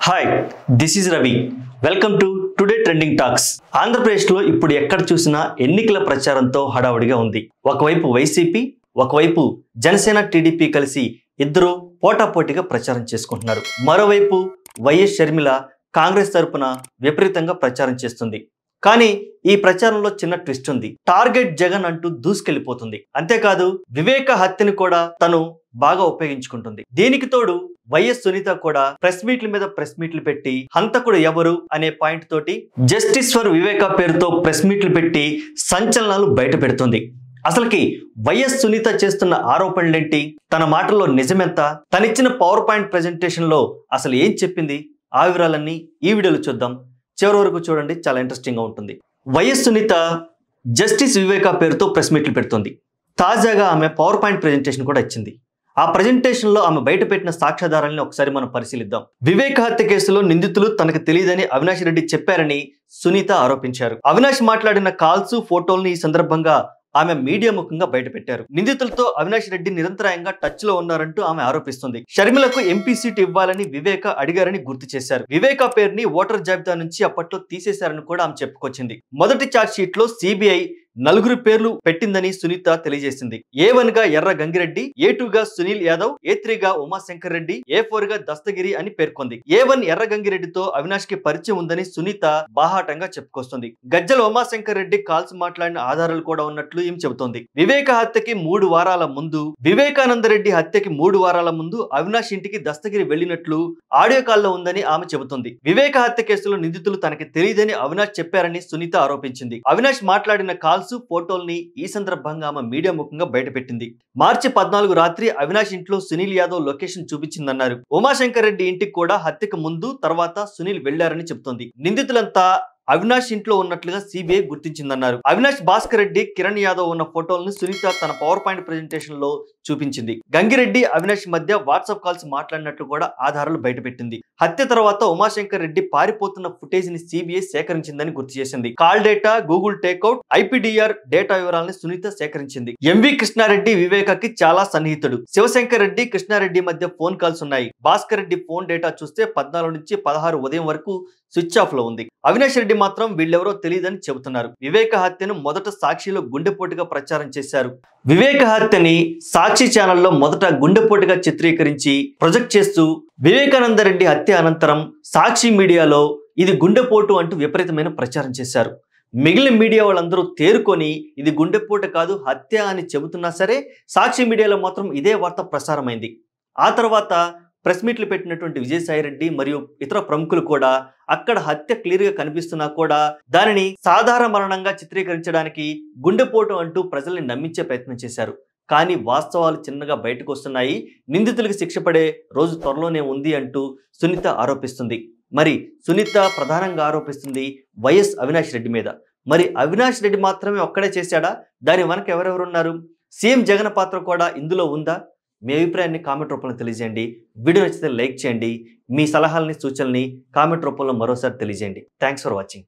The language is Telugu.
Hi this is Ravi welcome to today trending talks. ఆంధ్రప్రదేశ్లో ఇప్పుడు ఎక్కడ చూసినా ఎన్నికల ప్రచారంతో హడావుడిగా ఉంది. ఒకవైపు వైసీపీ, ఒకవైపు జనసేన టీడీపీ కలిసి ఇద్దరు పోటాపోటీగా ప్రచారం చేసుకుంటున్నారు. మరోవైపు వైఎస్ షర్మిల కాంగ్రెస్ తరపున విపరీతంగా ప్రచారం చేస్తుంది. కానీ ఈ ప్రచారంలో చిన్న ట్విస్ట్ ఉంది. టార్గెట్ జగన్ అంటూ దూసుకెళ్లిపోతుంది. అంతేకాదు వివేక హత్యను కూడా తను బాగా ఉపయోగించుకుంటుంది. దీనికి తోడు వైఎస్ సునీత కూడా ప్రెస్ మీట్ల మీద ప్రెస్ మీట్లు పెట్టి హంతకుడు ఎవరు అనే పాయింట్ తోటి జస్టిస్ ఫర్ వివేక పేరుతో ప్రెస్ మీట్లు పెట్టి సంచలనాలు బయట పెడుతుంది. అసలుకి వైఎస్ సునీత చేస్తున్న ఆరోపణలేంటి, తన మాటల్లో నిజమెంత, తనిచ్చిన పవర్ పాయింట్ ప్రెజెంటేషన్ లో అసలు ఏం చెప్పింది, ఆ వివరాలన్నీ ఈ వీడియోలో చూద్దాం. చివరి వరకు చూడండి, చాలా ఇంట్రెస్టింగ్ గా ఉంటుంది. వైఎస్ సునీత జస్టిస్ వివేక పేరుతో ప్రెస్ మీట్లు పెడుతుంది. తాజాగా ఆమె పవర్ పాయింట్ ప్రెజెంటేషన్ కూడా ఇచ్చింది. ఆ ప్రెజెంటేషన్ లో ఆమె బయట పెట్టిన సాక్ష్యాధారాలను ఒకసారి మనం పరిశీలిద్దాం. వివేక హత్య కేసులో నిందితులు తనకు తెలియదని అవినాష్ రెడ్డి చెప్పారని సునీత ఆరోపించారు. అవినాష్ మాట్లాడిన కాల్స్, ఫోటోల్ని ఈ సందర్భంగా ఆమె మీడియా ముఖంగా బయటపెట్టారు. నిందితులతో అవినాష్ రెడ్డి నిరంతరాయంగా టచ్ లో ఉన్నారంటూ ఆమె ఆరోపిస్తుంది. షర్మిలకు ఎంపీ సీట్ ఇవ్వాలని వివేక అడిగారని గుర్తు చేశారు. వివేక పేరుని ఓటర్ జాబితా నుంచి అప్పట్లో తీసేశారని కూడా ఆమె చెప్పుకొచ్చింది. మొదటి ఛార్జ్ షీట్ లో సిబిఐ 4 పేర్లు పెట్టిందని సునీత తెలియజేసింది. A1 గా ఎర్ర గంగిరెడ్డి, A2 గా సునీల్ యాదవ్, A3 గా ఉమాశంకర్ రెడ్డి, A4 గా దస్తగిరి అని పేర్కొంది. A1 ఎర్ర గంగిరెడ్డితో అవినాష్ కి పరిచయం ఉందని సునీత బాహాటంగా చెప్పుకొస్తుంది. గజ్జల ఉమాశంకర్ రెడ్డి కాల్స్ మాట్లాడిన ఆధారాలు కూడా ఉన్నట్లు ఈమె చెబుతోంది. వివేక హత్యకి 3 వారాల ముందు, వివేకానందరెడ్డి హత్యకి 3 వారాల ముందు అవినాష్ ఇంటికి దస్తగిరి వెళ్లినట్లు ఆడియో కాల్లో ఉందని ఆమె చెబుతుంది. వివేక హత్య కేసులో నిందితులు తనకి తెలియదని అవినాష్ చెప్పారని సునీత ఆరోపించింది. అవినాష్ మాట్లాడిన కాల్స్, ఫోటోల్ని ఈ సందర్భంగా ఆమె మీడియా ముఖంగా బయటపెట్టింది. మార్చి 14 రాత్రి అవినాష్ ఇంట్లో సునీల్ యాదవ్ లొకేషన్ చూపించిందన్నారు. ఉమాశంకర్ రెడ్డి ఇంటికి కూడా హత్యకు ముందు, తర్వాత సునీల్ వెళ్లారని చెబుతోంది. నిందితులంతా అవినాష్ ఇంట్లో ఉన్నట్లుగా సిబిఐ గుర్తించిందన్నారు. అవినాష్, భాస్కర్ రెడ్డి, కిరణ్ యాదవ్ ఉన్న ఫోటోలను సునీత తన పవర్ పాయింట్ ప్రెజెంటేషన్ లో చూపించింది. గంగిరెడ్డి, అవినాష్ మధ్య వాట్సాప్ కాల్స్ మాట్లాడినట్లు కూడా ఆధారాలు బయటపెట్టింది. హత్య తర్వాత ఉమాశంకర్ రెడ్డి పారిపోతున్న ఫుటేజ్ ని సిబిఐ సేకరించిందని గుర్తు చేసింది. Call data, Google Takeout, IPDR data వివరాలను సునీత సేకరించింది. ఎంవి కృష్ణారెడ్డి వివేకకి చాలా సన్నిహితుడు. శివశంకర్ రెడ్డి, కృష్ణారెడ్డి మధ్య ఫోన్ కాల్స్ ఉన్నాయి. భాస్కర్ రెడ్డి ఫోన్ డేటా చూస్తే 14 నుంచి 16 ఉదయం వరకు స్విచ్ ఆఫ్ లో ఉంది. అవినాష్ రెడ్డి మాత్రం వీళ్ళెవరో తెలియదని చెబుతున్నారు. వివేక హత్యను మొదట సాక్షిలో గుండెపోటుగా ప్రచారం చేశారు. వివేక హత్యని సాక్షి ఛానల్లో మొదట గుండెపోటుగా చిత్రీకరించి ప్రొజెక్ట్ చేస్తూ వివేకానందరెడ్డి హత్య అనంతరం సాక్షి మీడియాలో ఇది గుండెపోటు అంటూ విపరీతమైన ప్రచారం చేశారు. మిగిలిన మీడియా వాళ్ళందరూ తేరుకొని ఇది గుండెపోటు కాదు, హత్య అని చెబుతున్నా సరే సాక్షి మీడియాలో మాత్రం ఇదే వార్త ప్రసారమైంది. ఆ తర్వాత ప్రెస్ మీట్లు పెట్టినటువంటి విజయసాయిరెడ్డి మరియు ఇతర ప్రముఖులు కూడా అక్కడ హత్య క్లియర్ గా కనిపిస్తున్నా కూడా దానిని సాధారణ మరణంగా చిత్రీకరించడానికి గుండెపోటు అంటూ ప్రజల్ని నమ్మించే ప్రయత్నం చేశారు. కానీ వాస్తవాలు చిన్నగా బయటకు వస్తున్నాయి. నిందితులకు శిక్ష పడే రోజు త్వరలోనే ఉంది అంటూ సునీత ఆరోపిస్తుంది. మరి సునీత ప్రధానంగా ఆరోపిస్తుంది వైఎస్ అవినాష్ రెడ్డి మీద. మరి అవినాష్ రెడ్డి మాత్రమే ఒక్కడే చేశాడా? దాని వెనక ఎవరెవరున్నారు? సీఎం జగన్ పాత్ర కూడా ఇందులో ఉందా? మీ అభిప్రాయాన్ని కామెంట్ రూపంలో తెలియజేయండి. వీడియో నచ్చితే లైక్ చేయండి. మీ సలహాలని, సూచనల్ని కామెంట్ రూపంలో మరోసారి తెలియజేయండి. Thanks for watching.